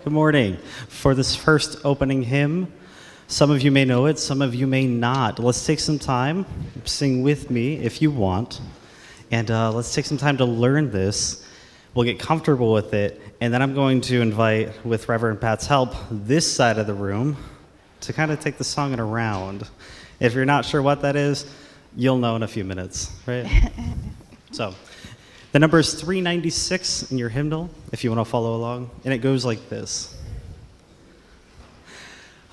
Good morning. For this first opening hymn, some of you may know it, some of you may not. Let's take some time, sing with me if you want, and let's take some time to learn this. We'll get comfortable with it, and then I'm going to invite, with Reverend Pat's help, this side of the room to kind of take the song around. If you're not sure what that is, you'll know in a few minutes, right? So, the number is 396 in your hymnal, if you want to follow along, and it goes like this.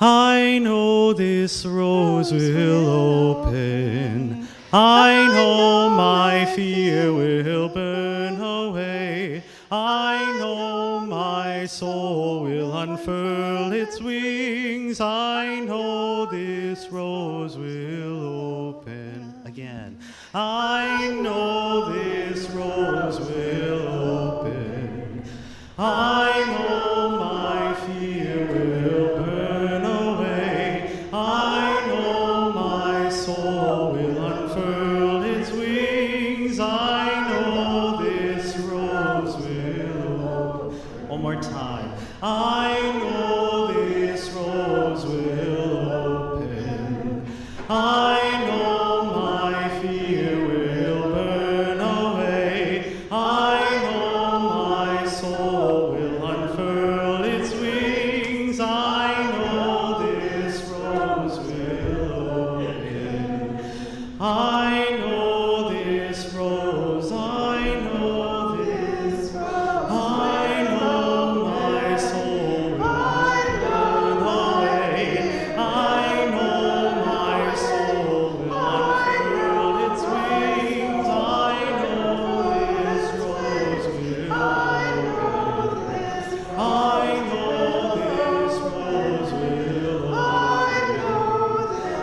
I know this rose will open, I know my fear will burn away, I know my soul will unfurl its wings, I know this rose will open. Again. I know this rose will open. I know my fear will burn away. I know my soul will unfurl its wings. I know this rose will open. One more time. I know this rose will open. I know my fear will burn away. I know my soul will unfurl its wings. I know this rose will open. I know this rose. I know this rose. I know my soul will burn away. I know my soul will unfurl its wings. I know this rose will open. I know this rose will open.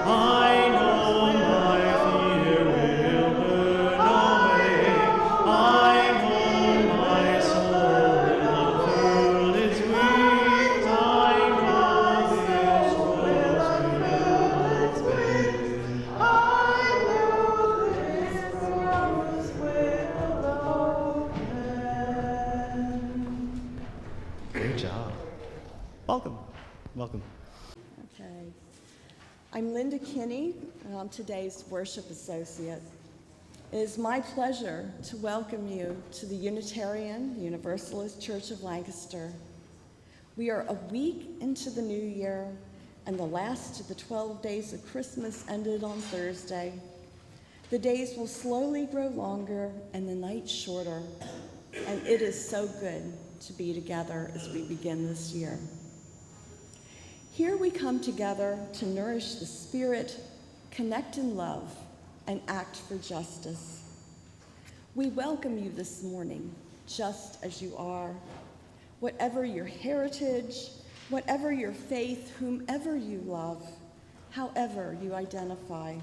I know my fear will burn away. I know my soul will unfurl its wings. I know this rose will open. I know this rose will open. Great job. Welcome. Welcome. Okay. I'm Linda Kinney, and I'm today's worship associate. It is my pleasure to welcome you to the Unitarian Universalist Church of Lancaster. We are a week into the new year, and the last of the 12 days of Christmas ended on Thursday. The days will slowly grow longer and the nights shorter, and it is so good to be together as we begin this year. Here we come together to nourish the spirit, connect in love, and act for justice. We welcome you this morning, just as you are. Whatever your heritage, whatever your faith, whomever you love, however you identify.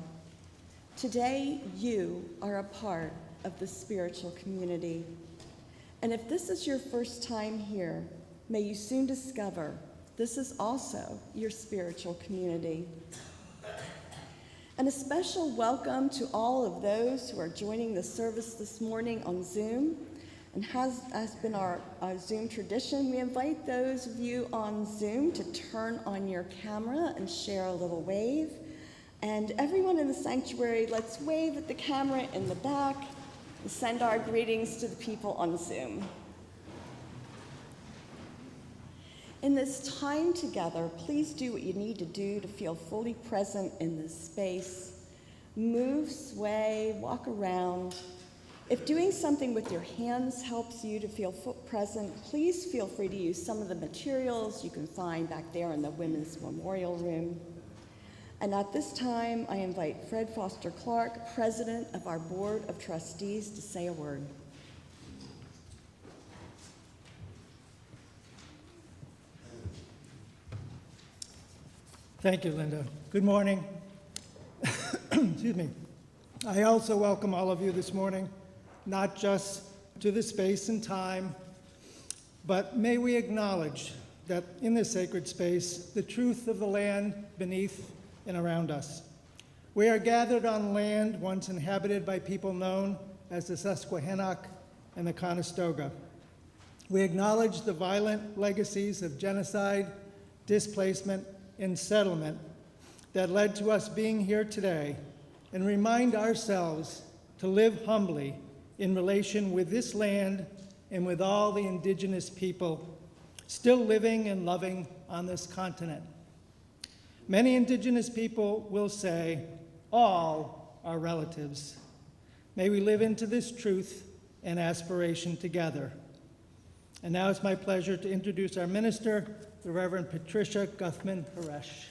Today, you are a part of the spiritual community. And if this is your first time here, may you soon discover this is also your spiritual community. And a special welcome to all of those who are joining the service this morning on Zoom. And has been our Zoom tradition, we invite those of you on Zoom to turn on your camera and share a little wave. And everyone in the sanctuary, let's wave at the camera in the back and send our greetings to the people on Zoom. In this time together, please do what you need to do to feel fully present in this space. Move, sway, walk around. If doing something with your hands helps you to feel present, please feel free to use some of the materials you can find back there in the Women's Memorial Room. And at this time, I invite Fred Foster Clark, President of our Board of Trustees, to say a word. Thank you, Linda. Good morning. Excuse me. I also welcome all of you this morning, not just to the space and time, but may we acknowledge that in this sacred space, the truth of the land beneath and around us. We are gathered on land once inhabited by people known as the Susquehannock and the Conestoga. We acknowledge the violent legacies of genocide, displacement, and settlement that led to us being here today, and remind ourselves to live humbly in relation with this land and with all the indigenous people still living and loving on this continent. Many indigenous people will say, all are relatives. May we live into this truth and aspiration together. And now it's my pleasure to introduce our minister, the Reverend Patricia Guthmann Haresch.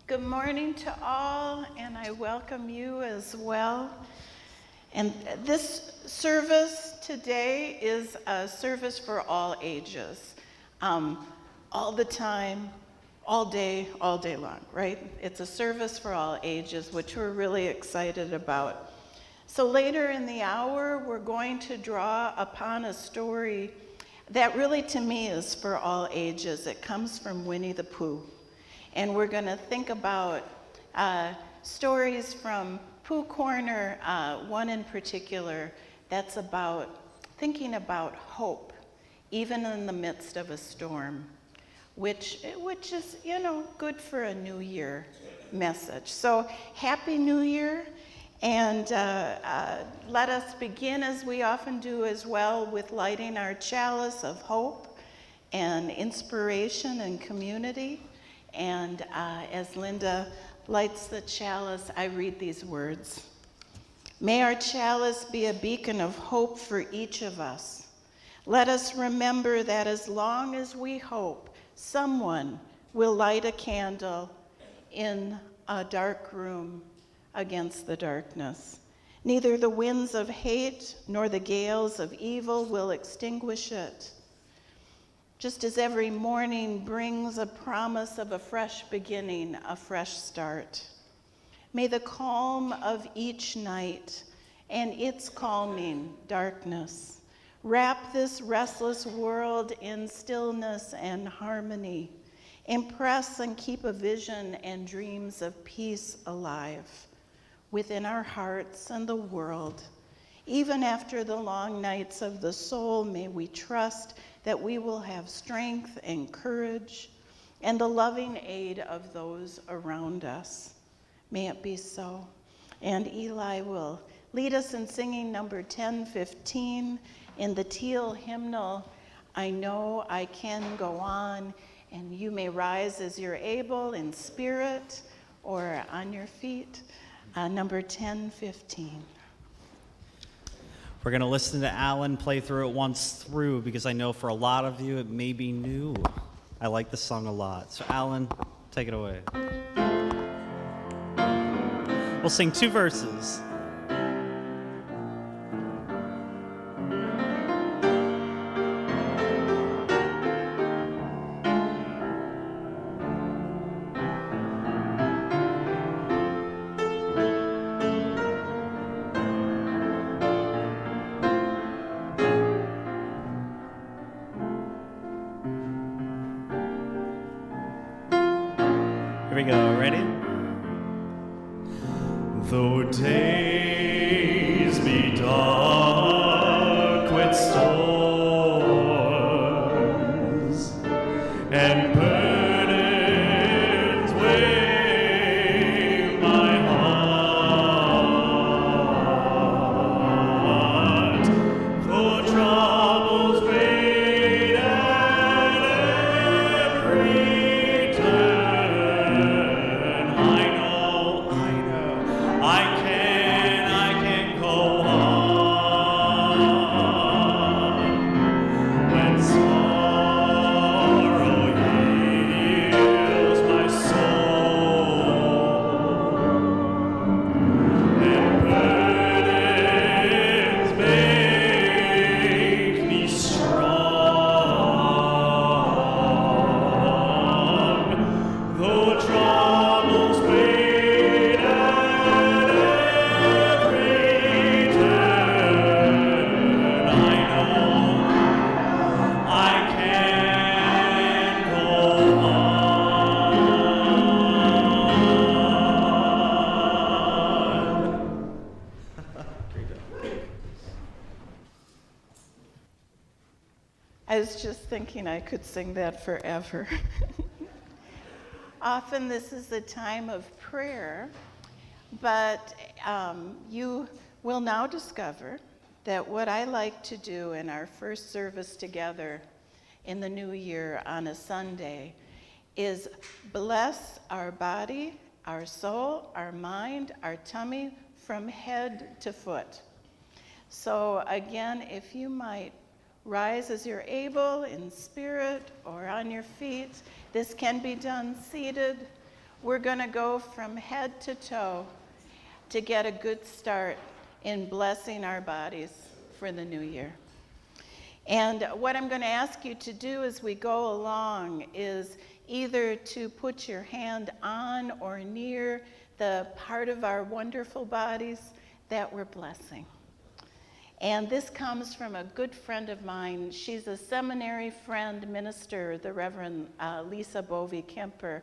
Good morning to all, and I welcome you as well. And this service today is a service for all ages, all the time, all day long, right? It's a service for all ages, which we're really excited about. So later in the hour, we're going to draw upon a story that really to me is for all ages. It comes from Winnie the Pooh. And we're going to think about stories from Pooh Corner, one in particular that's about thinking about hope, even in the midst of a storm, which is, good for a New Year message. So Happy New Year, and let us begin, as we often do as well, with lighting our chalice of hope and inspiration and community. And as Linda lights the chalice, I read these words. May our chalice be a beacon of hope for each of us. Let us remember that as long as we hope, someone will light a candle in a dark room against the darkness. Neither the winds of hate nor the gales of evil will extinguish it. Just as every morning brings a promise of a fresh beginning, a fresh start. May the calm of each night and its calming darkness wrap this restless world in stillness and harmony. Impress and keep a vision and dreams of peace alive within our hearts and the world. Even after the long nights of the soul, may we trust that we will have strength and courage and the loving aid of those around us. May it be so. And Eli will lead us in singing number 1015 in the teal hymnal, I Know I Can Go On, and you may rise as you're able in spirit or on your feet. Number 1015. We're going to listen to Alan play through it once through because I know for a lot of you it may be new. I like this song a lot. So Alan, take it away. We'll sing 2 verses. Here we go, ready? Though days be dark with storms and burdens weigh my heart, though troubles great at every turn, I know I can go on when sorrow I was just thinking I could sing that forever. Often this is the time of prayer, but you will now discover that what I like to do in our first service together in the new year on a Sunday is bless our body, our soul, our mind, our tummy from head to foot. So again, if you might rise as you're able in spirit or on your feet. This can be done seated. We're going to go from head to toe to get a good start in blessing our bodies for the new year. And what I'm going to ask you to do as we go along is either to put your hand on or near the part of our wonderful bodies that we're blessing. And this comes from a good friend of mine. She's a seminary friend, minister, the Reverend Lisa Bovey Kemper.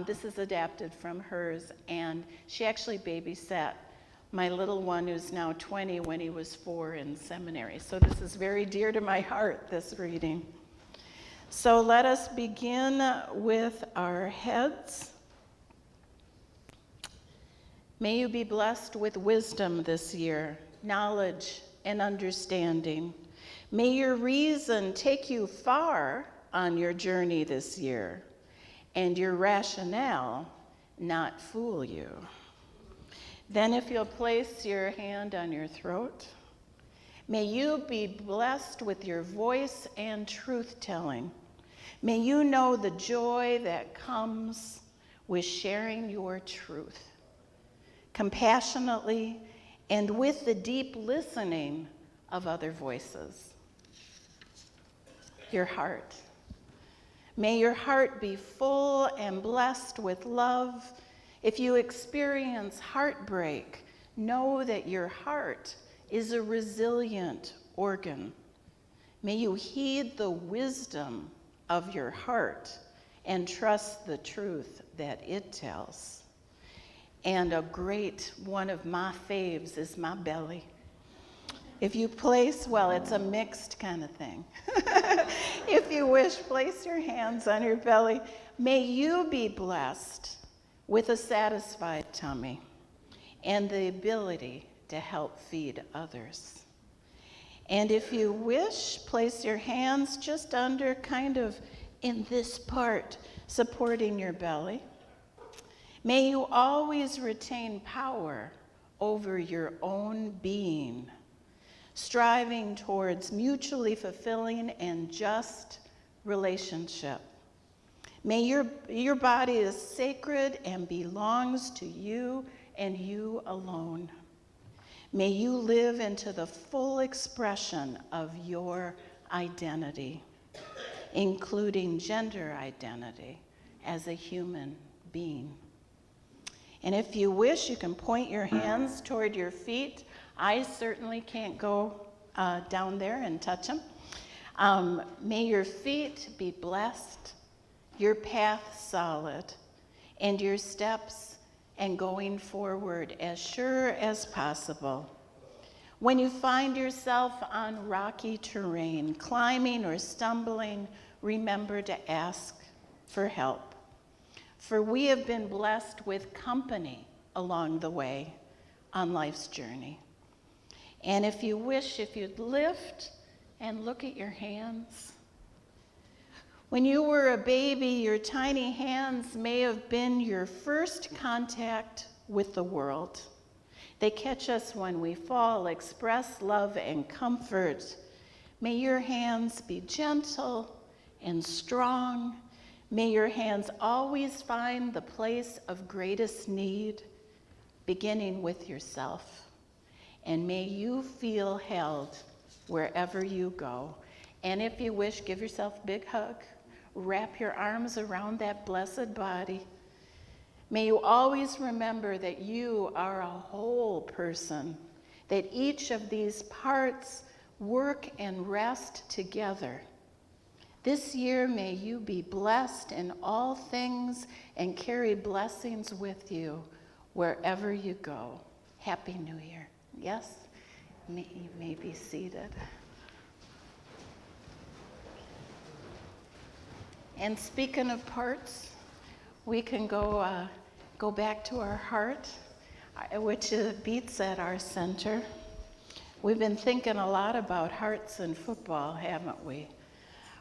This is adapted from hers, and she actually babysat my little one who's now 20 when he was 4 in seminary. So this is very dear to my heart, this reading. So let us begin with our heads. May you be blessed with wisdom this year, knowledge and understanding. May your reason take you far on your journey this year, and your rationale not fool you. Then if you'll place your hand on your throat, may you be blessed with your voice and truth-telling. May you know the joy that comes with sharing your truth, compassionately and with the deep listening of other voices. Your heart. May your heart be full and blessed with love. If you experience heartbreak, know that your heart is a resilient organ. May you heed the wisdom of your heart and trust the truth that it tells. And a great one of my faves is my belly. If you place, well, it's a mixed kind of thing. If you wish, place your hands on your belly. May you be blessed with a satisfied tummy and the ability to help feed others. And if you wish, place your hands just under, kind of in this part, supporting your belly. May you always retain power over your own being, striving towards mutually fulfilling and just relationship. May your body is sacred and belongs to you and you alone. May you live into the full expression of your identity, including gender identity as a human being. And if you wish, you can point your hands toward your feet. I certainly can't go down there and touch them. May your feet be blessed, your path solid, and your steps and going forward as sure as possible. When you find yourself on rocky terrain, climbing or stumbling, remember to ask for help. For we have been blessed with company along the way on life's journey. And if you wish, if you'd lift and look at your hands. When you were a baby, your tiny hands may have been your first contact with the world. They catch us when we fall, express love and comfort. May your hands be gentle and strong. May your hands always find the place of greatest need, beginning with yourself. And may you feel held wherever you go. And if you wish, give yourself a big hug. Wrap your arms around that blessed body. May you always remember that you are a whole person, that each of these parts work and rest together. This year, may you be blessed in all things and carry blessings with you wherever you go. Happy New Year. Yes? You may be seated. And speaking of parts, we can go back to our heart, which beats at our center. We've been thinking a lot about hearts in football, haven't we?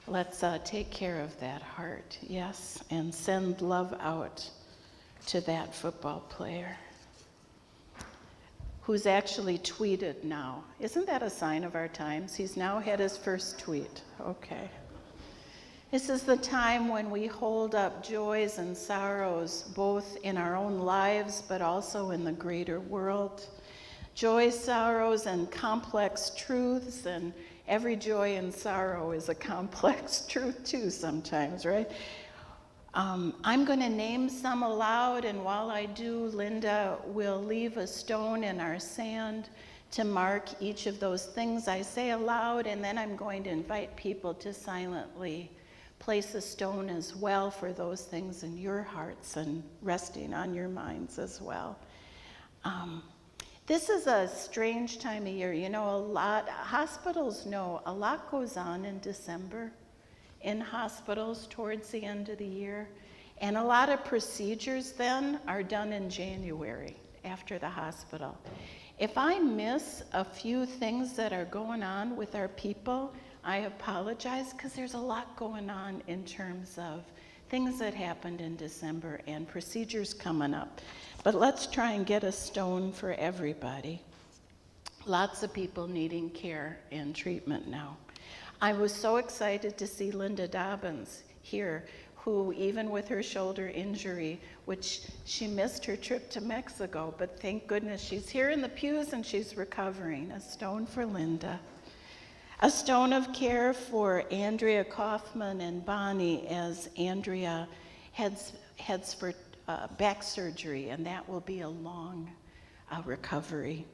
Let's take care of that heart, yes, and send love out to that football player who's actually tweeted now. Isn't that a sign of our times? He's now had his first tweet. Okay. This is the time when we hold up joys and sorrows, both in our own lives, but also in the greater world. Joys, sorrows, and complex truths, and every joy and sorrow is a complex truth too sometimes, right? I'm going to name some aloud, and while I do, Linda will leave a stone in our sand to mark each of those things I say aloud, and then I'm going to invite people to silently place a stone as well for those things in your hearts and resting on your minds as well. This is a strange time of year. You know, hospitals know a lot goes on in December in hospitals towards the end of the year. And a lot of procedures then are done in January after the hospital. If I miss a few things that are going on with our people, I apologize, because there's a lot going on in terms of things that happened in December and procedures coming up. But let's try and get a stone for everybody. Lots of people needing care and treatment now. I was so excited to see Linda Dobbins here, who even with her shoulder injury, which she missed her trip to Mexico, but thank goodness she's here in the pews and she's recovering. A stone for Linda. A stone of care for Andrea Kaufman and Bonnie as Andrea heads for back surgery, and that will be a long recovery.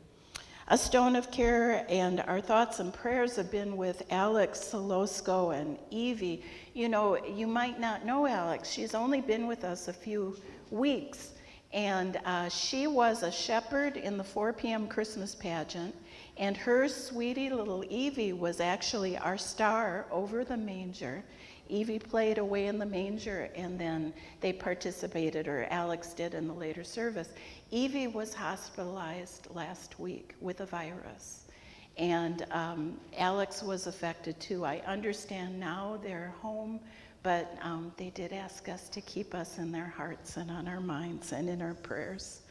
A stone of care, and our thoughts and prayers have been with Alex Solosko and Evie. You know, you might not know Alex. She's only been with us a few weeks, and she was a shepherd in the 4 p.m. Christmas pageant, and her sweetie little Evie was actually our star over the manger. Evie played away in the manger, and then they participated, or Alex did in the later service. Evie was hospitalized last week with a virus, and Alex was affected too. I understand now they're home, but they did ask us to keep us in their hearts and on our minds and in our prayers.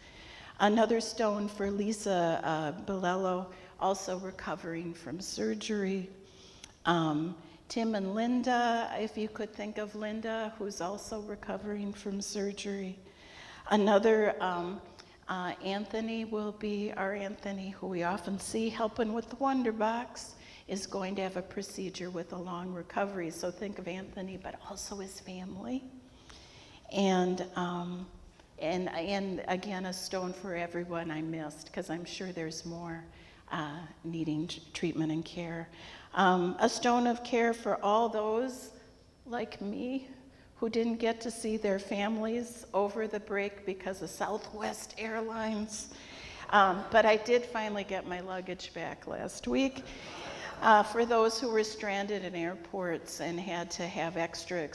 Another stone for Lisa Bilello, also recovering from surgery. Tim and Linda, if you could think of Linda, who's also recovering from surgery. Another Anthony will be our Anthony, who we often see helping with the Wonder Box, is going to have a procedure with a long recovery. So think of Anthony, but also his family. And again, a stone for everyone I missed, because I'm sure there's more needing treatment and care. A stone of care for all those like me who didn't get to see their families over the break because of Southwest Airlines. But I did finally get my luggage back last week. For those who were stranded in airports and had to have extra,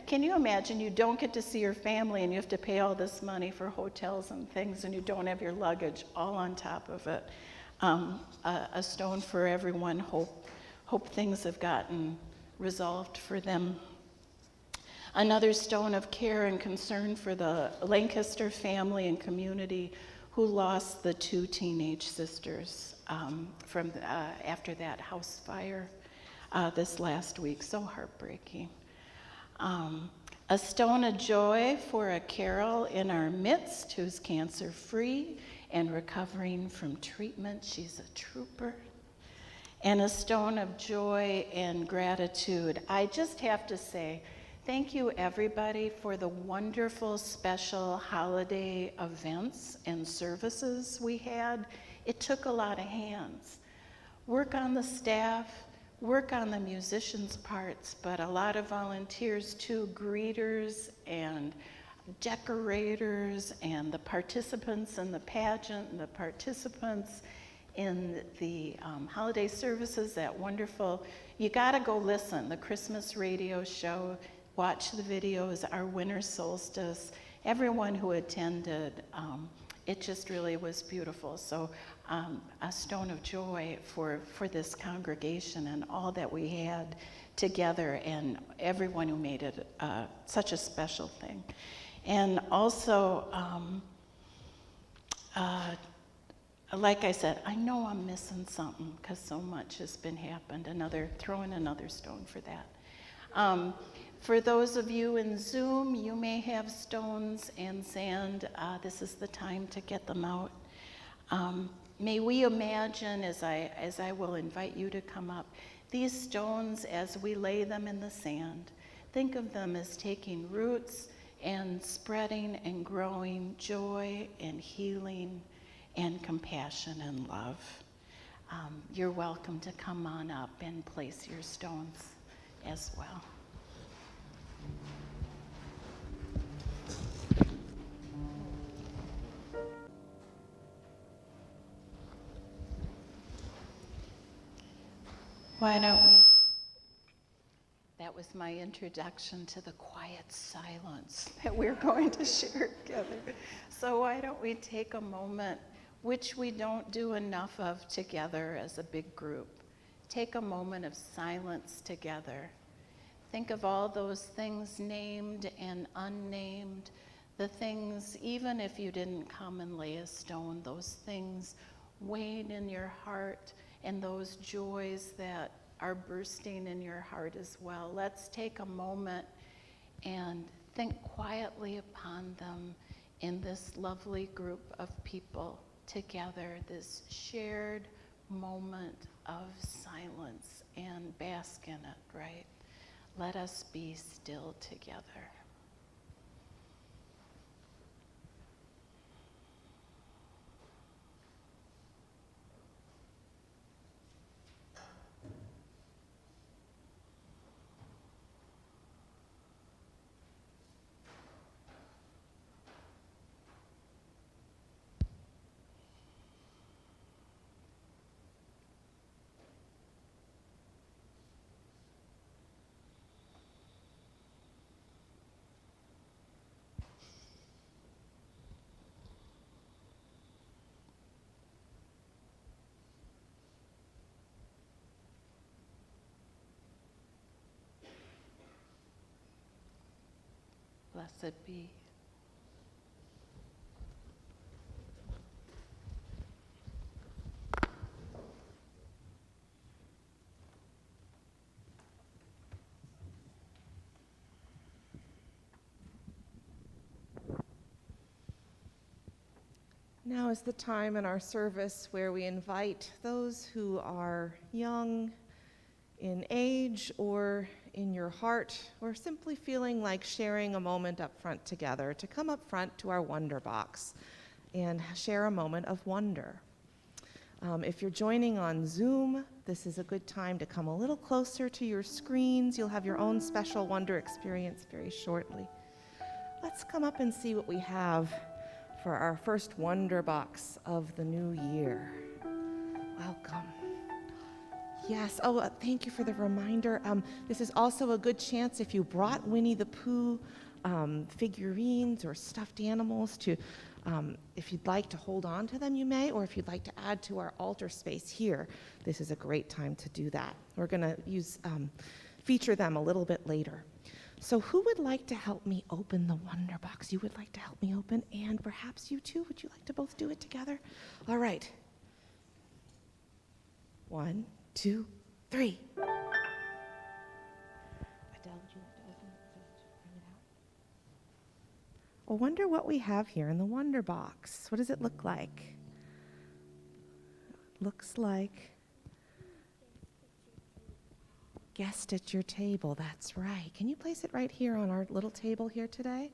can you imagine you don't get to see your family and you have to pay all this money for hotels and things, and you don't have your luggage all on top of it? A stone for everyone. Hope things have gotten resolved for them. Another stone of care and concern for the Lancaster family and community who lost the 2 teenage sisters after that house fire this last week. So heartbreaking. A stone of joy for a Carol in our midst who's cancer-free and recovering from treatment. She's a trooper. And a stone of joy and gratitude. I just have to say, thank you everybody for the wonderful special holiday events and services we had. It took a lot of hands. Work on the staff, work on the musicians' parts, but a lot of volunteers too, greeters and decorators and the participants in the pageant and the participants in the holiday services, that wonderful, you gotta go listen, the Christmas radio show watch the videos, our winter solstice, everyone who attended, it just really was beautiful. So a stone of joy for this congregation and all that we had together, and everyone who made it such a special thing. And also, like I said, I know I'm missing something because so much has been happened. Throw in another stone for that. For those of you in Zoom, you may have stones and sand. This is the time to get them out. May we imagine, as I will invite you to come up, these stones as we lay them in the sand. Think of them as taking roots and spreading and growing joy and healing and compassion and love. You're welcome to come on up and place your stones as well. Why don't we? That was my introduction to the quiet silence that we're going to share together. So why don't we take a moment, which we don't do enough of together as a big group. Take a moment of silence together. Think of all those things named and unnamed, the things, even if you didn't come and lay a stone, those things weighing in your heart, and those joys that are bursting in your heart as well. Let's take a moment and think quietly upon them in this lovely group of people together, this shared moment of silence, and bask in it, right? Let us be still together. Blessed be. Now is the time in our service where we invite those who are young in age or in your heart, or simply feeling like sharing a moment up front together, to come up front to our Wonder Box and share a moment of wonder. If you're joining on Zoom, this is a good time to come a little closer to your screens. You'll have your own special wonder experience very shortly. Let's come up and see what we have for our first Wonder Box of the new year. Welcome. Yes, thank you for the reminder. This is also a good chance, if you brought Winnie the Pooh figurines or stuffed animals, to, if you'd like to hold on to them, you may, or if you'd like to add to our altar space here, this is a great time to do that. We're gonna feature them a little bit later. So who would like to help me open the Wonder Box? You would like to help me open, and perhaps you too. Would you like to both do it together? All right. 1, 2, 3. Adele, would you like to open it? Bring it out. I wonder what we have here in the Wonder Box. What does it look like? Looks like guest at your table. That's right. Can you place it right here on our little table here today?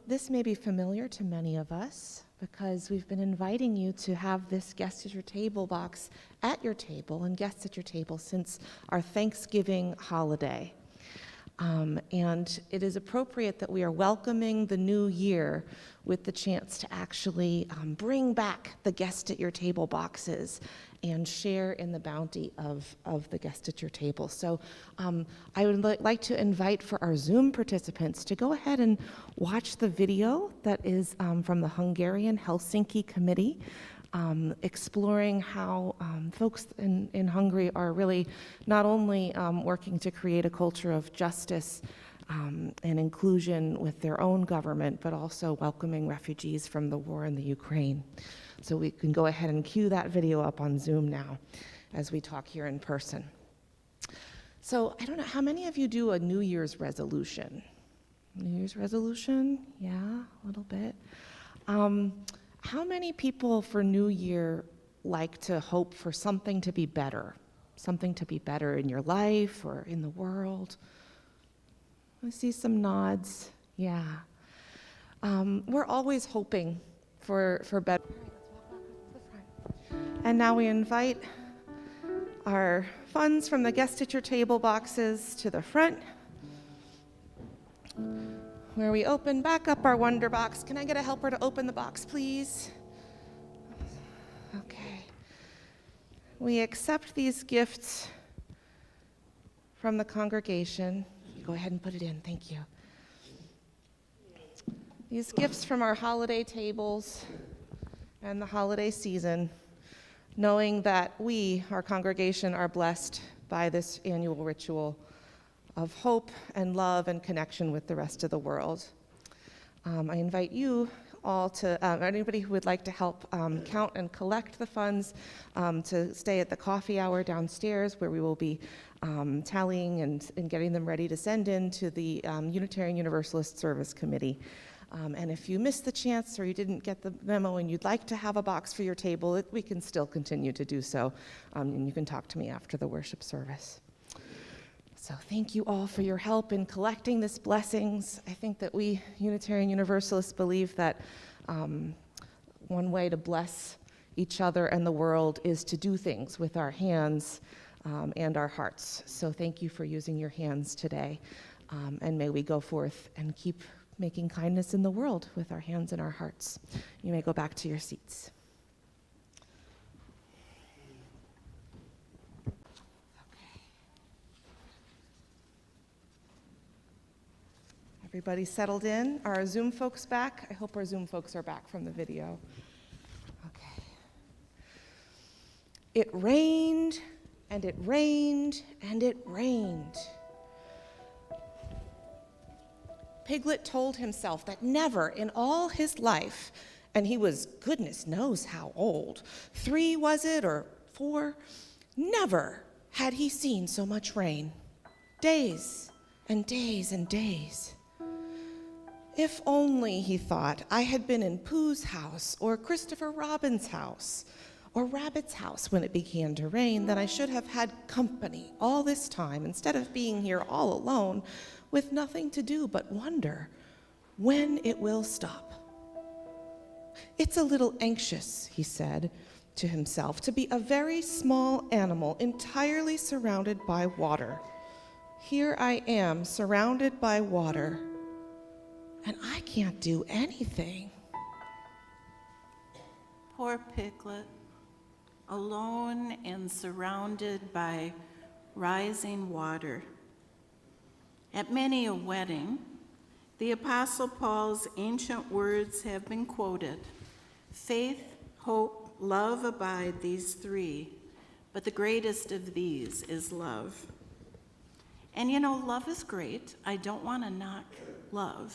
This may be familiar to many of us because we've been inviting you to have this guest at your table box at your table and guests at your table since our Thanksgiving holiday. And it is appropriate that we are welcoming the new year with the chance to actually bring back the guest at your table boxes and share in the bounty of the guest at your table. So I would like to invite for our Zoom participants to go ahead and watch the video that is from the Hungarian Helsinki Committee, exploring how folks in Hungary are really not only working to create a culture of justice and inclusion with their own government, but also welcoming refugees from the war in the Ukraine. So we can go ahead and cue that video up on Zoom now as we talk here in person. So I don't know, how many of you do a New Year's resolution? New Year's resolution? Yeah, a little bit. How many people for New Year like to hope for something to be better? Something to be better in your life or in the world? I see some nods. Yeah. We're always hoping for better. And now we invite our funds from the guest at your table boxes to the front, where we open back up our wonder box. Can I get a helper to open the box, please? Okay. We accept these gifts from the congregation. Go ahead and put it in, thank you. These gifts from our holiday tables and the holiday season, knowing that we, our congregation, are blessed by this annual ritual of hope and love and connection with the rest of the world. I invite you all to, anybody who would like to help count and collect the funds, to stay at the coffee hour downstairs, where we will be tallying and getting them ready to send in to the Unitarian Universalist Service Committee. And if you missed the chance or you didn't get the memo and you'd like to have a box for your table, we can still continue to do so. And you can talk to me after the worship service. So thank you all for your help in collecting these blessings. I think that we Unitarian Universalists believe that one way to bless each other and the world is to do things with our hands and our hearts. So thank you for using your hands today. And may we go forth and keep making kindness in the world with our hands and our hearts. You may go back to your seats. Okay. Everybody settled in? Are our Zoom folks back? I hope our Zoom folks are back from the video. Okay. It rained, and it rained, and it rained. Piglet told himself that never in all his life, and he was goodness knows how old, 3 was it, or 4, never had he seen so much rain. Days and days and days. If only, he thought, I had been in Pooh's house or Christopher Robin's house or Rabbit's house when it began to rain, then I should have had company all this time instead of being here all alone with nothing to do but wonder when it will stop. It's a little anxious, he said to himself, to be a very small animal entirely surrounded by water. Here I am surrounded by water, and I can't do anything. Poor Piglet, alone and surrounded by rising water. At many a wedding, the Apostle Paul's ancient words have been quoted. Faith, hope, love abide, these 3, but the greatest of these is love. And you know, love is great. I don't want to knock love,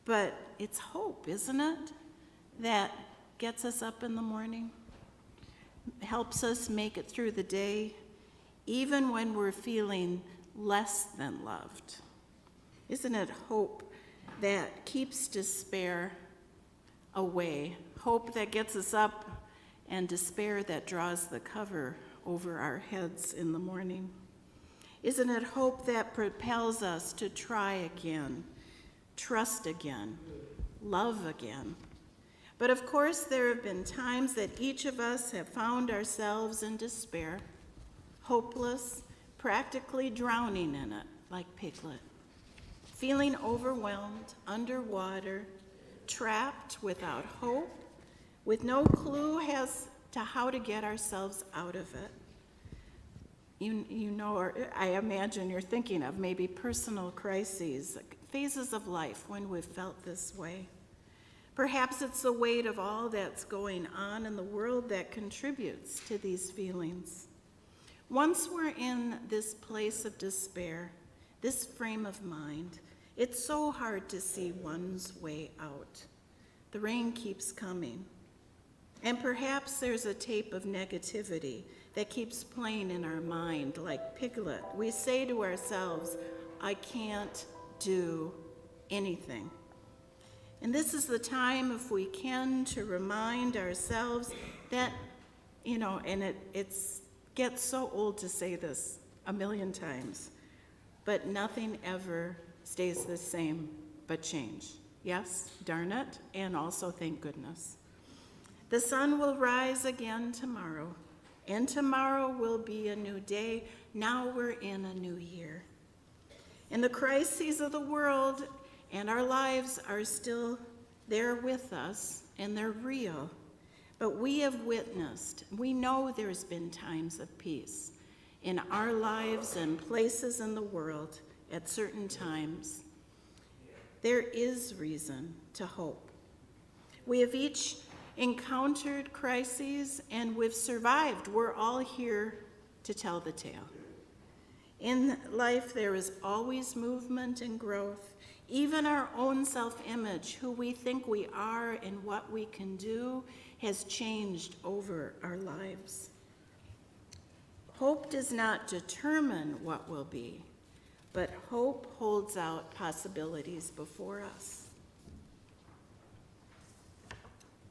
but it's hope, isn't it, that gets us up in the morning, helps us make it through the day, even when we're feeling less than loved. Isn't it hope that keeps despair away? Hope that gets us up, and despair that draws the cover over our heads in the morning. Isn't it hope that propels us to try again, trust again, love again? But of course, there have been times that each of us have found ourselves in despair, hopeless, practically drowning in it, like Piglet, feeling overwhelmed, underwater, trapped without hope, with no clue to how to get ourselves out of it. You know, or I imagine you're thinking of maybe personal crises, phases of life when we've felt this way. Perhaps it's the weight of all that's going on in the world that contributes to these feelings. Once we're in this place of despair, this frame of mind, it's so hard to see one's way out. The rain keeps coming. And perhaps there's a tape of negativity that keeps playing in our mind like Piglet. We say to ourselves, I can't do anything. And this is the time, if we can, to remind ourselves that, and it gets so old to say this a million times, but nothing ever stays the same but change. Yes, darn it, and also thank goodness. The sun will rise again tomorrow, and tomorrow will be a new day. Now we're in a new year. And the crises of the world and our lives are still there with us, and they're real. But we have witnessed, we know there's been times of peace in our lives and places in the world at certain times. There is reason to hope. We have each encountered crises, and we've survived. We're all here to tell the tale. In life, there is always movement and growth. Even our own self-image, who we think we are and what we can do, has changed over our lives. Hope does not determine what will be, but hope holds out possibilities before us.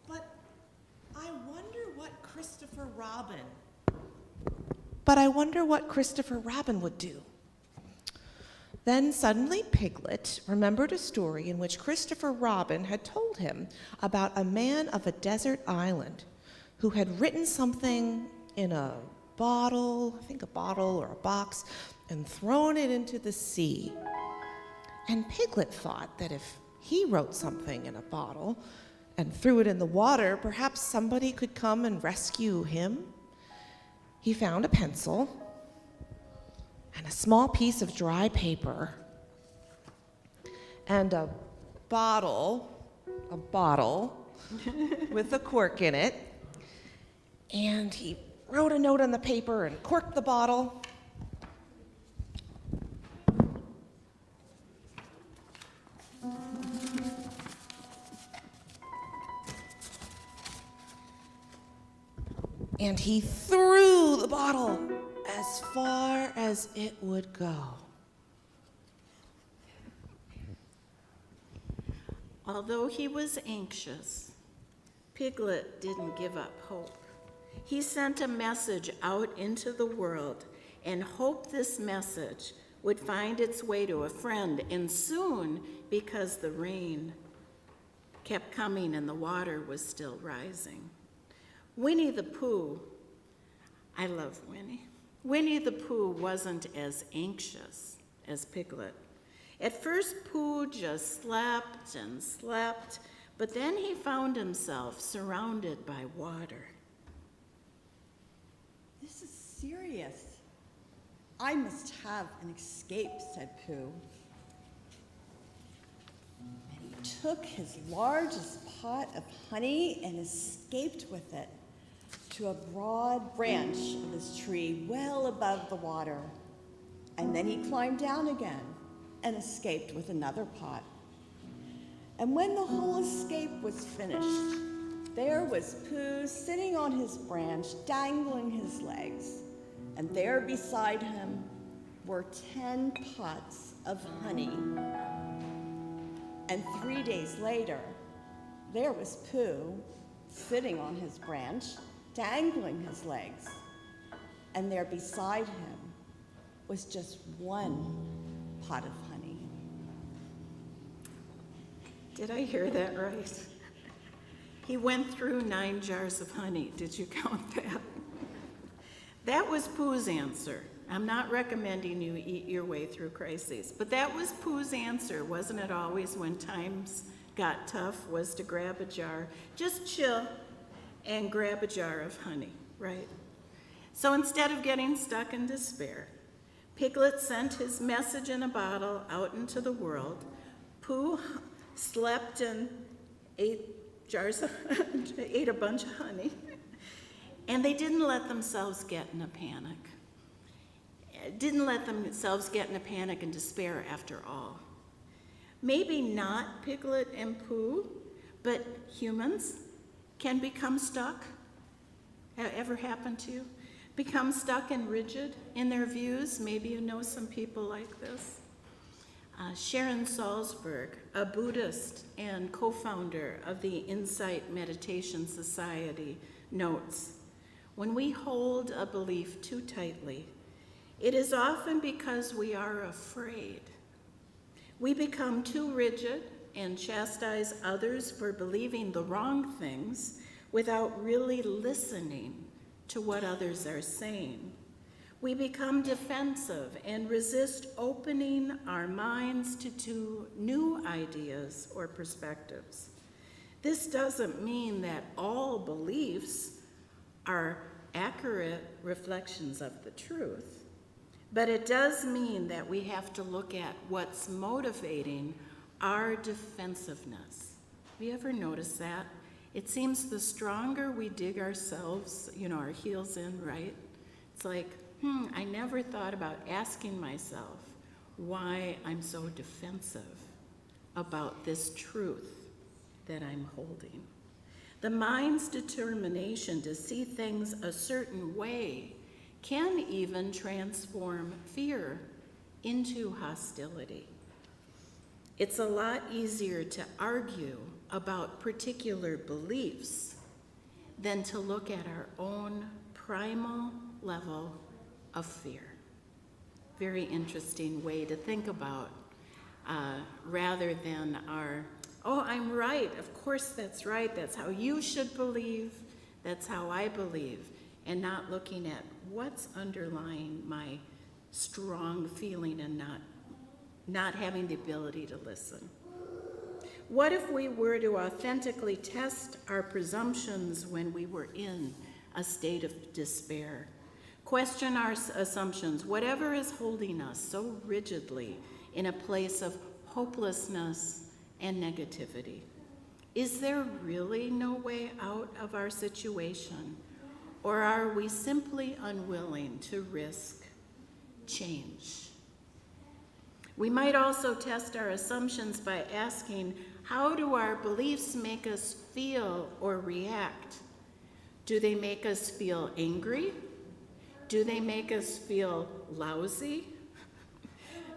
But I wonder what Christopher Robin would do. Then suddenly Piglet remembered a story in which Christopher Robin had told him about a man of a desert island who had written something in a bottle, I think a bottle or a box, and thrown it into the sea. And Piglet thought that if he wrote something in a bottle and threw it in the water, perhaps somebody could come and rescue him. He found a pencil and a small piece of dry paper and a bottle with a cork in it. And he wrote a note on the paper and corked the bottle. And he threw the bottle as far as it would go. Although he was anxious, Piglet didn't give up hope. He sent a message out into the world and hoped this message would find its way to a friend, and soon, because the rain kept coming and the water was still rising. Winnie the Pooh, I love Winnie. Winnie the Pooh wasn't as anxious as Piglet. At first, Pooh just slept and slept, but then he found himself surrounded by water. This is serious. I must have an escape, said Pooh. And he took his largest pot of honey and escaped with it to a broad branch of his tree well above the water. And then he climbed down again and escaped with another pot. And when the whole escape was finished, there was Pooh sitting on his branch, dangling his legs. And there beside him were 10 pots of honey. And 3 days later, there was Pooh sitting on his branch, dangling his legs. And there beside him was just one pot of honey. Did I hear that right? He went through 9 jars of honey. Did you count that? That was Pooh's answer. I'm not recommending you eat your way through crises, but that was Pooh's answer, wasn't it always when times got tough, was to grab a jar, just chill, and grab a jar of honey, right? So instead of getting stuck in despair, Piglet sent his message in a bottle out into the world. Pooh slept and ate a bunch of honey, and they didn't let themselves get in a panic. Didn't let themselves get in a panic and despair after all. Maybe not Piglet and Pooh, but humans can become stuck. Ever happened to you? Become stuck and rigid in their views. Maybe you know some people like this. Sharon Salzberg, a Buddhist and co-founder of the Insight Meditation Society, notes, when we hold a belief too tightly, it is often because we are afraid. We become too rigid and chastise others for believing the wrong things without really listening to what others are saying. We become defensive and resist opening our minds to new ideas or perspectives. This doesn't mean that all beliefs are accurate reflections of the truth, but it does mean that we have to look at what's motivating our defensiveness. Have you ever noticed that? It seems the stronger we dig ourselves, our heels in, right? It's like, I never thought about asking myself why I'm so defensive about this truth that I'm holding. The mind's determination to see things a certain way can even transform fear into hostility. It's a lot easier to argue about particular beliefs than to look at our own primal level of fear. Very interesting way to think about, rather than our, I'm right, of course that's right, that's how you should believe, that's how I believe, and not looking at what's underlying my strong feeling and not having the ability to listen. What if we were to authentically test our presumptions when we were in a state of despair? Question our assumptions, whatever is holding us so rigidly in a place of hopelessness and negativity. Is there really no way out of our situation? Or are we simply unwilling to risk change? We might also test our assumptions by asking, how do our beliefs make us feel or react? Do they make us feel angry? Do they make us feel lousy?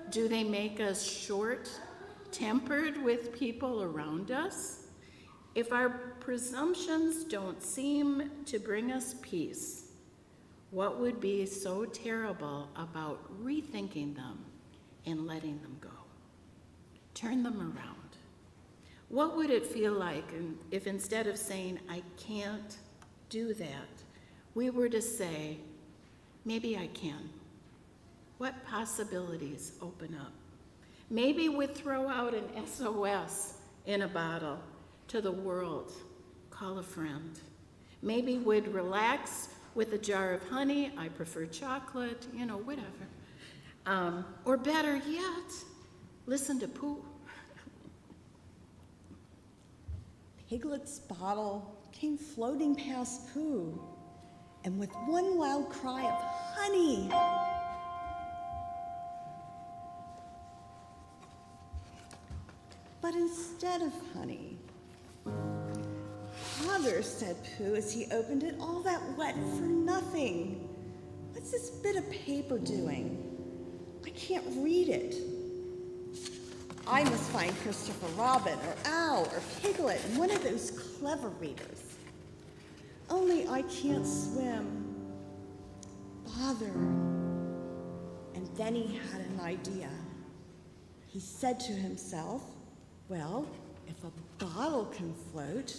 Do they make us short-tempered with people around us? If our presumptions don't seem to bring us peace, what would be so terrible about rethinking them and letting them go? Turn them around. What would it feel like if instead of saying, I can't do that, we were to say, maybe I can? What possibilities open up? Maybe we'd throw out an SOS in a bottle to the world, call a friend. Maybe we'd relax with a jar of honey, I prefer chocolate, whatever. Or better yet, listen to Pooh. Piglet's bottle came floating past Pooh, and with one loud cry of honey, but instead of honey, Father, said Pooh as he opened it, all that wet for nothing. What's this bit of paper doing? I can't read it. I must find Christopher Robin or Owl or Piglet, one of those clever readers. Only I can't swim. Bother. And then he had an idea. He said to himself, well, if a bottle can float,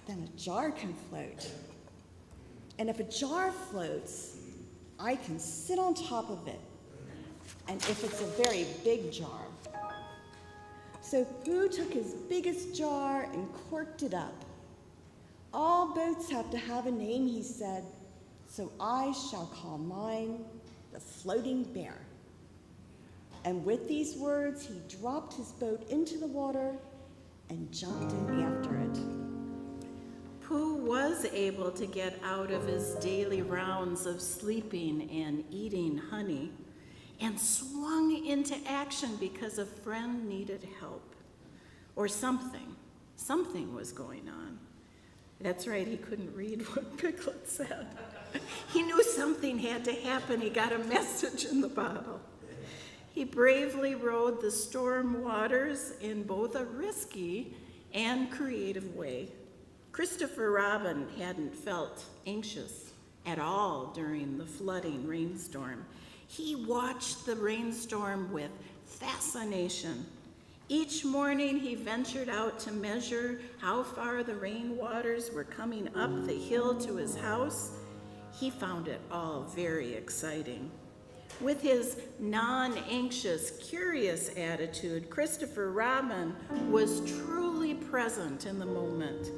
then a jar can float. And if a jar floats, I can sit on top of it. And if it's a very big jar. So Pooh took his biggest jar and corked it up. All boats have to have a name, he said, so I shall call mine the Floating Bear. And with these words, he dropped his boat into the water and jumped in after it. Pooh was able to get out of his daily rounds of sleeping and eating honey and swung into action because a friend needed help. Or something. Something was going on. That's right, he couldn't read what Piglet said. He knew something had to happen. He got a message in the bottle. He bravely rode the storm waters in both a risky and creative way. Christopher Robin hadn't felt anxious at all during the flooding rainstorm. He watched the rainstorm with fascination. Each morning he ventured out to measure how far the rain waters were coming up the hill to his house. He found it all very exciting. With his non-anxious, curious attitude, Christopher Robin was truly present in the moment.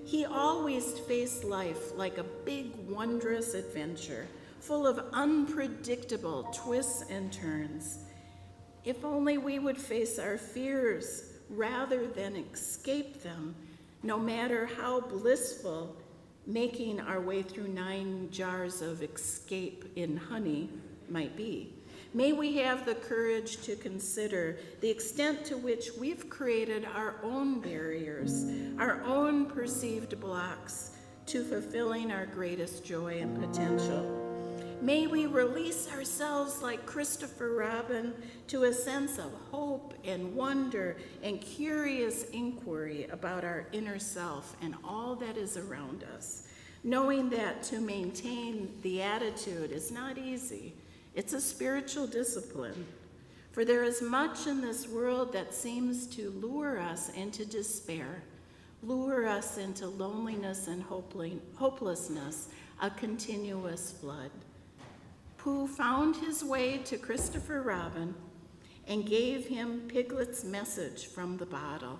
He always faced life like a big, wondrous adventure, full of unpredictable twists and turns. If only we would face our fears rather than escape them, no matter how blissful making our way through 9 jars of escape in honey might be. May we have the courage to consider the extent to which we've created our own barriers, our own perceived blocks to fulfilling our greatest joy and potential. May we release ourselves like Christopher Robin to a sense of hope and wonder and curious inquiry about our inner self and all that is around us, knowing that to maintain the attitude is not easy. It's a spiritual discipline, for there is much in this world that seems to lure us into despair, lure us into loneliness and hopelessness, a continuous flood. Pooh found his way to Christopher Robin and gave him Piglet's message from the bottle.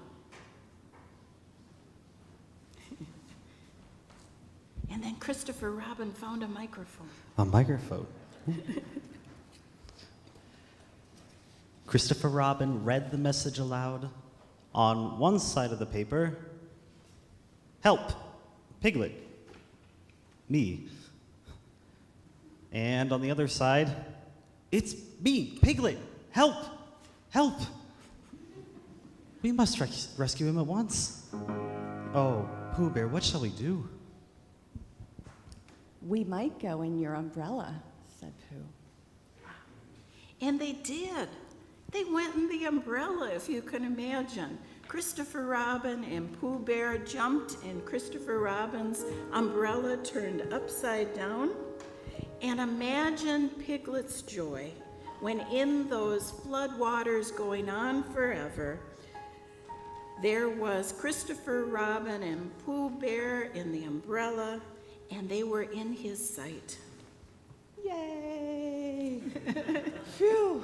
And then Christopher Robin found a microphone. A microphone. Christopher Robin read the message aloud. On one side of the paper, help, Piglet, me. And on the other side, it's me, Piglet, help, help. We must rescue him at once. Oh, Pooh Bear, what shall we do? We might go in your umbrella, said Pooh. And they did. They went in the umbrella, if you can imagine. Christopher Robin and Pooh Bear jumped in Christopher Robin's umbrella turned upside down. And imagine Piglet's joy when in those floodwaters going on forever, there was Christopher Robin and Pooh Bear in the umbrella, and they were in his sight. Yay! Phew!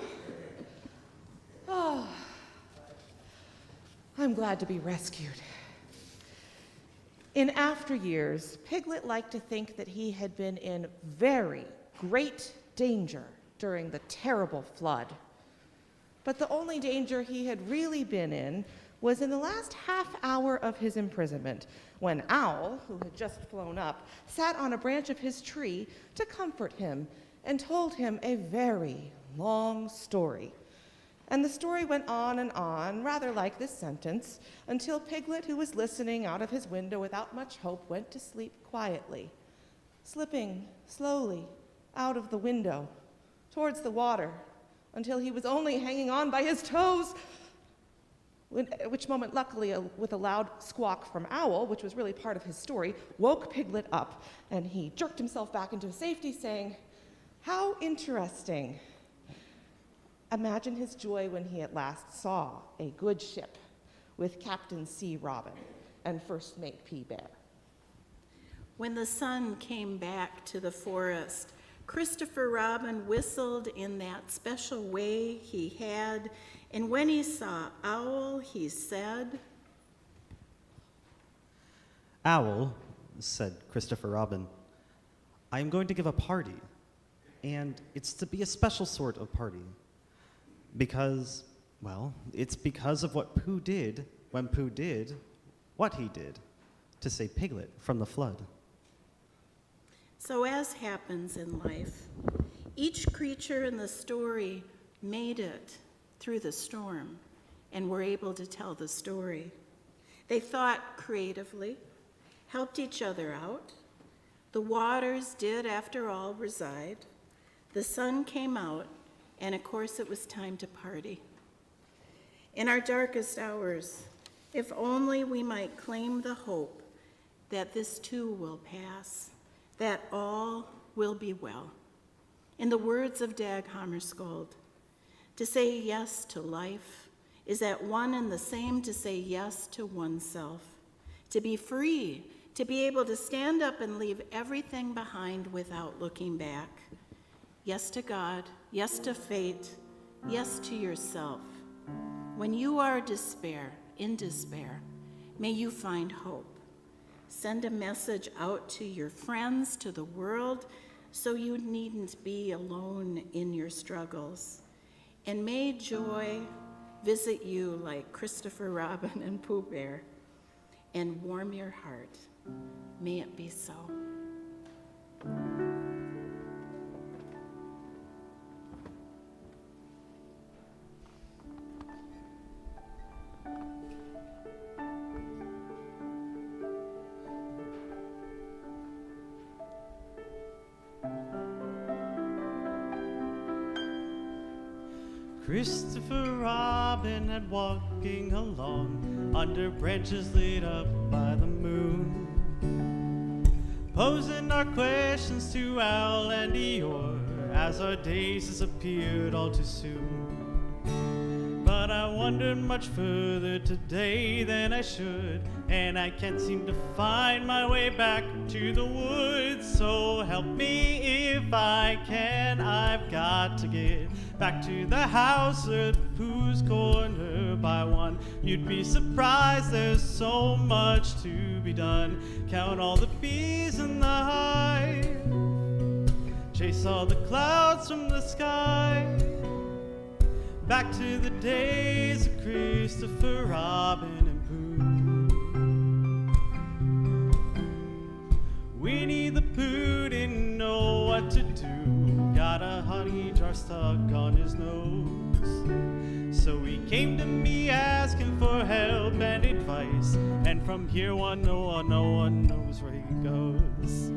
Oh, I'm glad to be rescued. In after years, Piglet liked to think that he had been in very great danger during the terrible flood. But the only danger he had really been in was in the last half hour of his imprisonment, when Owl, who had just flown up, sat on a branch of his tree to comfort him and told him a very long story. And the story went on, rather like this sentence, until Piglet, who was listening out of his window without much hope, went to sleep quietly, slipping slowly out of the window towards the water until he was only hanging on by his toes, at which moment, luckily, with a loud squawk from Owl, which was really part of his story, woke Piglet up, and he jerked himself back into safety, saying, "How interesting." Imagine his joy when he at last saw a good ship with Captain C. Robin and First Mate P. Bear. When the sun came back to the forest, Christopher Robin whistled in that special way he had, and when he saw Owl, he said, Owl, said Christopher Robin. I am going to give a party, and it's to be a special sort of party. Because, well, it's because of what Pooh did when Pooh did what he did to save Piglet from the flood. So as happens in life, each creature in the story made it through the storm and were able to tell the story. They thought creatively, helped each other out. The waters did, after all, reside. The sun came out, and of course it was time to party. In our darkest hours, if only we might claim the hope that this too will pass, that all will be well. In the words of Dag Hammarskjöld, to say yes to life is at one and the same to say yes to oneself, to be free, to be able to stand up and leave everything behind without looking back. Yes to God, yes to fate, yes to yourself. When you are in despair, may you find hope. Send a message out to your friends, to the world, so you needn't be alone in your struggles. And may joy visit you like Christopher Robin and Pooh Bear and warm your heart. May it be so. Christopher Robin had walking along under branches lit up by the moon, posing our questions to Owl and Eeyore as our days disappeared all too soon. But I wandered much further today than I should, and I can't seem to find my way back to the woods. So help me if I can, I've got to get back to the house at Pooh's Corner by one. You'd be surprised, there's so much to be done. Count all the bees in the hive, chase all the clouds from the sky. Back to the days of Christopher Robin and Pooh. Winnie the Pooh didn't know what to do. Got a honey jar stuck on his nose. So he came to me asking for help and advice. And from here on, no one knows where he goes.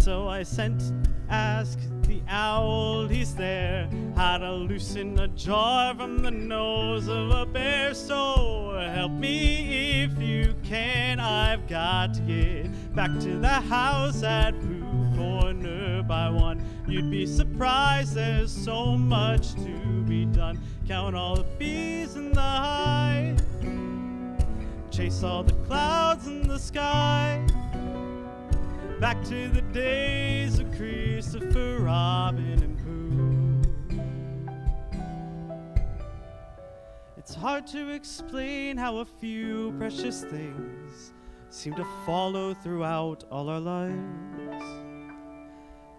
So I sent ask the owl, he's there, how to loosen a jar from the nose of a bear. So help me if you can, I've got to get back to the house at Pooh Corner by one. You'd be surprised, there's so much to be done. Count all the bees in the hive, chase all the clouds in the sky. Back to the days of Christopher Robin and Pooh. It's hard to explain how a few precious things seem to follow throughout all our lives.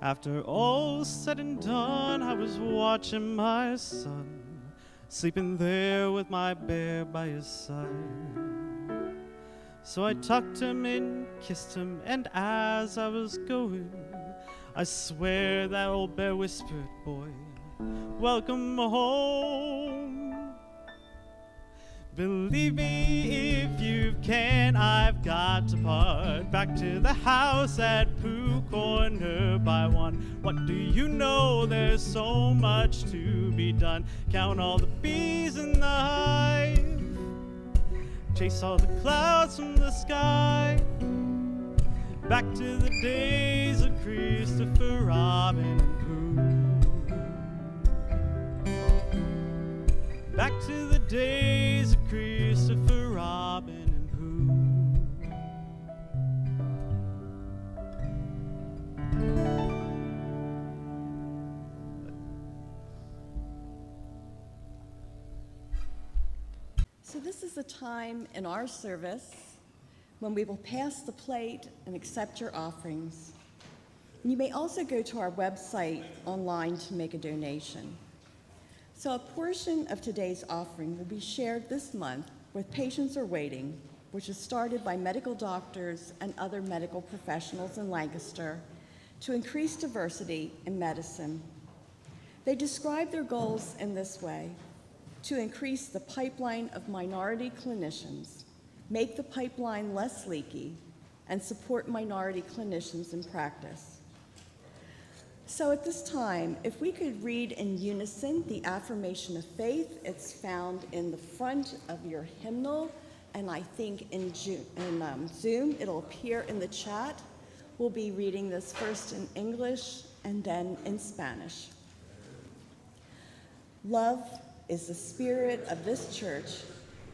After all's said and done, I was watching my son, sleeping there with my bear by his side. So I tucked him in, kissed him, and as I was going, I swear that old bear whispered, boy, welcome home. Believe me if you can, I've got to part. Back to the house at Pooh Corner by one. What do you know, there's so much to be done. Count all the bees in the hive, chase all the clouds from the sky. Back to the days of Christopher Robin and Pooh. Back to the days of Christopher Robin and Pooh. So this is a time in our service when we will pass the plate and accept your offerings. You may also go to our website online to make a donation. So a portion of today's offering will be shared this month with Patients Are Waiting, which is started by medical doctors and other medical professionals in Lancaster to increase diversity in medicine. They describe their goals in this way: to increase the pipeline of minority clinicians, make the pipeline less leaky, and support minority clinicians in practice. So at this time, if we could read in unison the affirmation of faith, it's found in the front of your hymnal, and I think in Zoom, it'll appear in the chat. We'll be reading this first in English and then in Spanish. Love is the spirit of this church,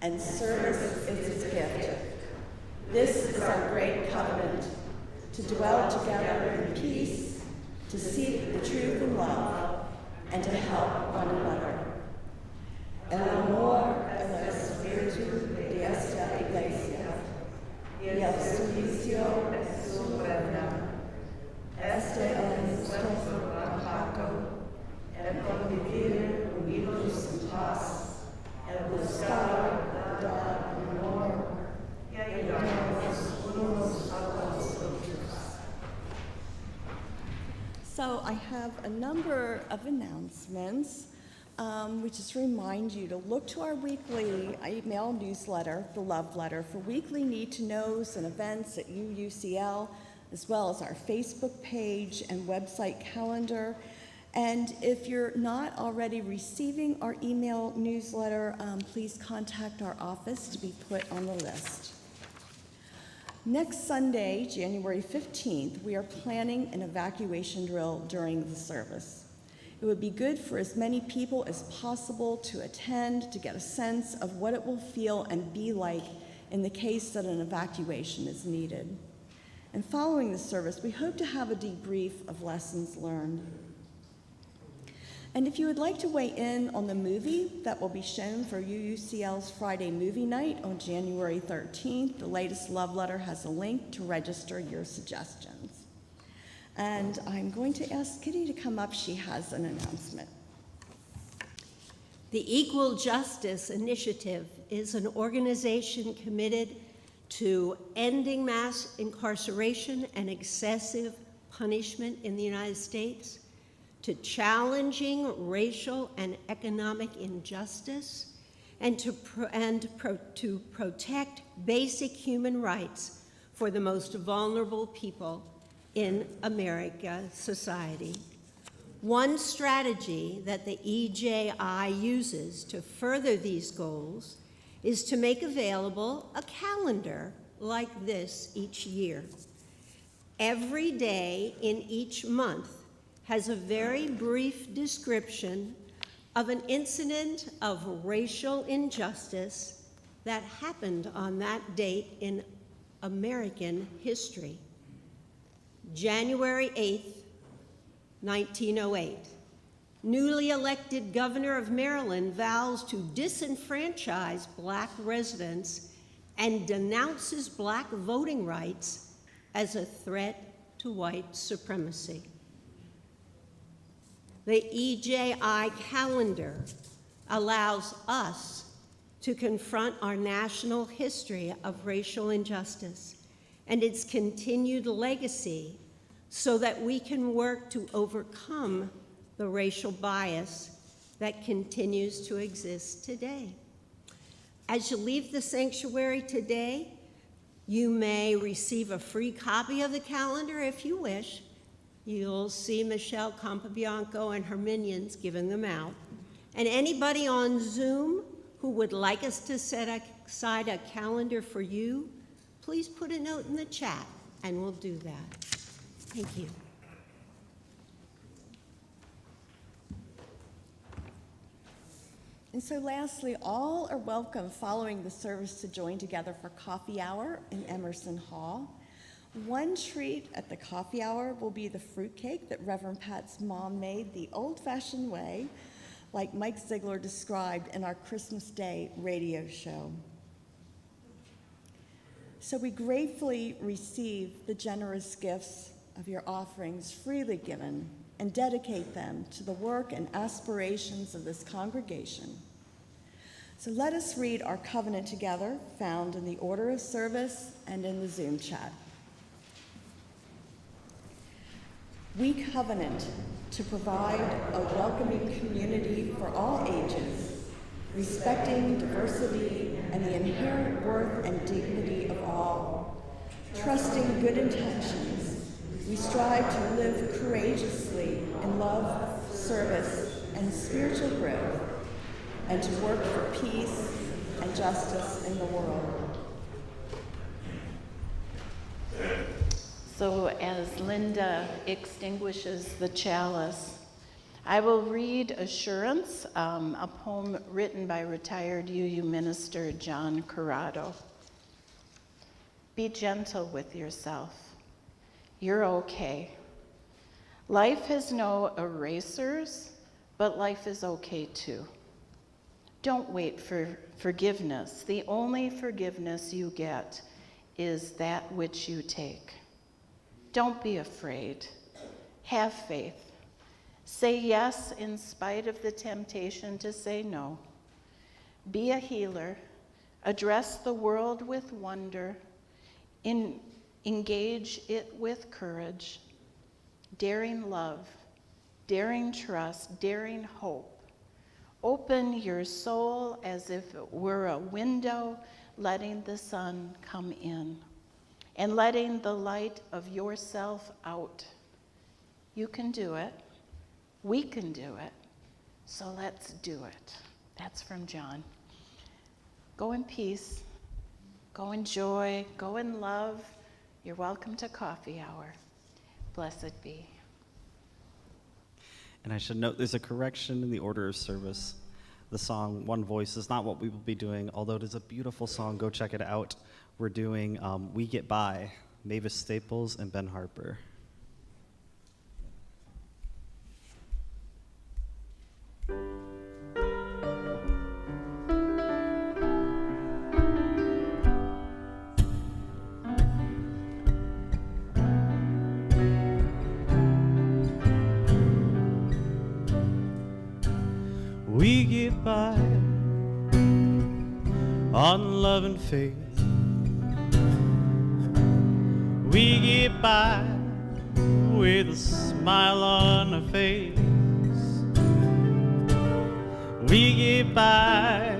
and service is its gift. This is our great covenant, to dwell together in peace, to seek the truth in love, and to help one another. El amor es el espíritu de esta iglesia, y el servicio es su verdad. Este es nuestro trabajo, el convivir unidos en paz, el buscar la verdad y amor, y ayudarnos unos a los otros. So I have a number of announcements. We just remind you to look to our weekly email newsletter, the Love Letter, for weekly need-to-knows and events at UUCL, as well as our Facebook page and website calendar. And if you're not already receiving our email newsletter, please contact our office to be put on the list. Next Sunday, January 15th, we are planning an evacuation drill during the service. It would be good for as many people as possible to attend to get a sense of what it will feel and be like in the case that an evacuation is needed. And following the service, we hope to have a debrief of lessons learned. And if you would like to weigh in on the movie that will be shown for UUCL's Friday movie night on January 13th, the latest Love Letter has a link to register your suggestions. And I'm going to ask Kitty to come up. She has an announcement. The Equal Justice Initiative is an organization committed to ending mass incarceration and excessive punishment in the United States, to challenging racial and economic injustice, and to protect basic human rights for the most vulnerable people in American society. One strategy that the EJI uses to further these goals is to make available a calendar like this each year. Every day in each month has a very brief description of an incident of racial injustice that happened on that date in American history. January 8th, 1908. Newly elected governor of Maryland vows to disenfranchise black residents and denounces black voting rights as a threat to white supremacy. The EJI calendar allows us to confront our national history of racial injustice and its continued legacy so that we can work to overcome the racial bias that continues to exist today. As you leave the sanctuary today, you may receive a free copy of the calendar if you wish. You'll see Michelle Campabianco and her minions giving them out. And anybody on Zoom who would like us to set aside a calendar for you, please put a note in the chat and we'll do that. Thank you. And so lastly, all are welcome following the service to join together for coffee hour in Emerson Hall. One treat at the coffee hour will be the fruitcake that Reverend Pat's mom made the old-fashioned way, like Mike Ziegler described in our Christmas Day radio show. So we gratefully receive the generous gifts of your offerings freely given and dedicate them to the work and aspirations of this congregation. So let us read our covenant together, found in the order of service and in the Zoom chat. We covenant to provide a welcoming community for all ages, respecting diversity and the inherent worth and dignity of all. Trusting good intentions, we strive to live courageously in love, service, and spiritual growth, and to work for peace and justice in the world. So as Linda extinguishes the chalice, I will read Assurance, a poem written by retired UU minister John Corrado. Be gentle with yourself. You're okay. Life has no erasers, but life is okay too. Don't wait for forgiveness. The only forgiveness you get is that which you take. Don't be afraid. Have faith. Say yes in spite of the temptation to say no. Be a healer. Address the world with wonder. Engage it with courage. Daring love, daring trust, daring hope. Open your soul as if it were a window, letting the sun come in and letting the light of yourself out. You can do it. We can do it. So let's do it. That's from John. Go in peace. Go in joy. Go in love. You're welcome to coffee hour. Blessed be. And I should note there's a correction in the order of service. The song One Voice is not what we will be doing, although it is a beautiful song. Go check it out. We're doing We Get By, Mavis Staples and Ben Harper. We get by on love and faith. We get by with a smile on our face. We get by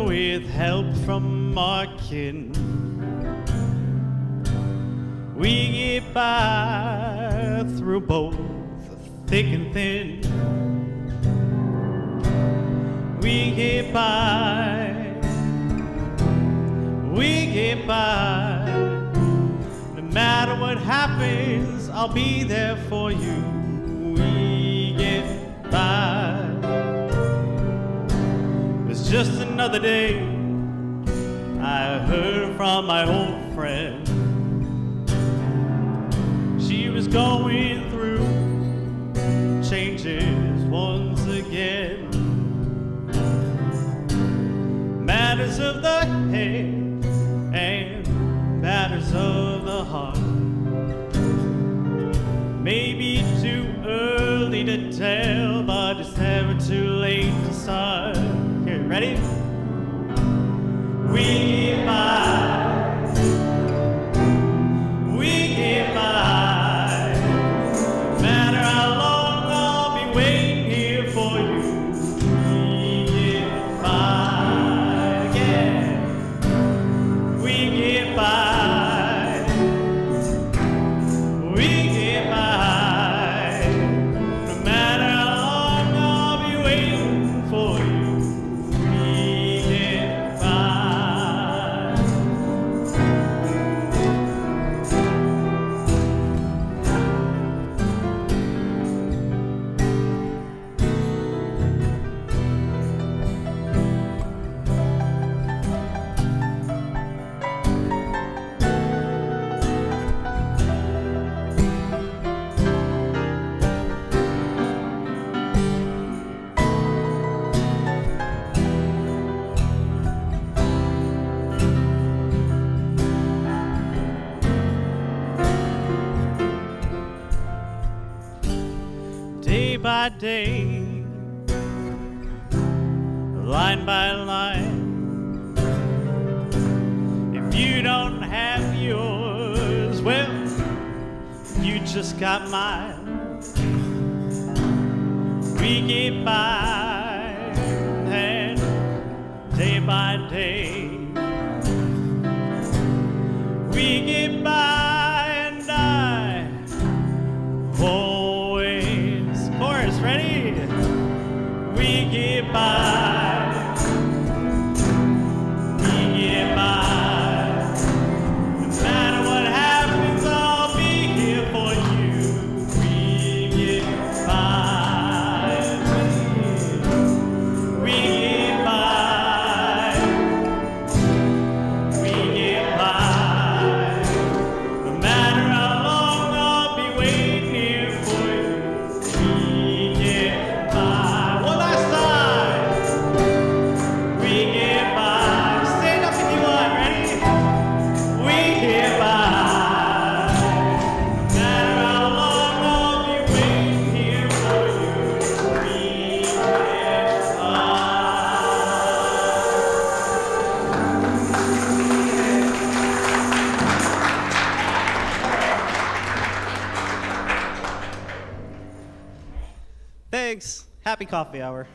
with help from our kin. We get by through both thick and thin. We get by, we get by. No matter what happens, I'll be there for you. We get by. It's just another day. I heard from my old friend. She was going through changes once again. Matters of the head and matters of the heart. Maybe too early to tell, but it's never too late to start. Here, ready? We get by. We get by. No matter how long I'll be waiting here for you. We get by. We get by. We get by. No matter how long I'll be waiting for you. We get by. by day, line by line. If you don't have yours, well, you just got mine. We get by, and day by day, we get by, and I always. Chorus, ready? We get by, we get by. No matter what happens, I'll be here for you. We get by, we get by, we get by. No matter how long, I'll be waiting here for you. We get by. One last time. We get by. Stand up if you want. Ready? We get by. No matter how long, I'll be waiting here for you. We get by. Thanks. Happy coffee hour.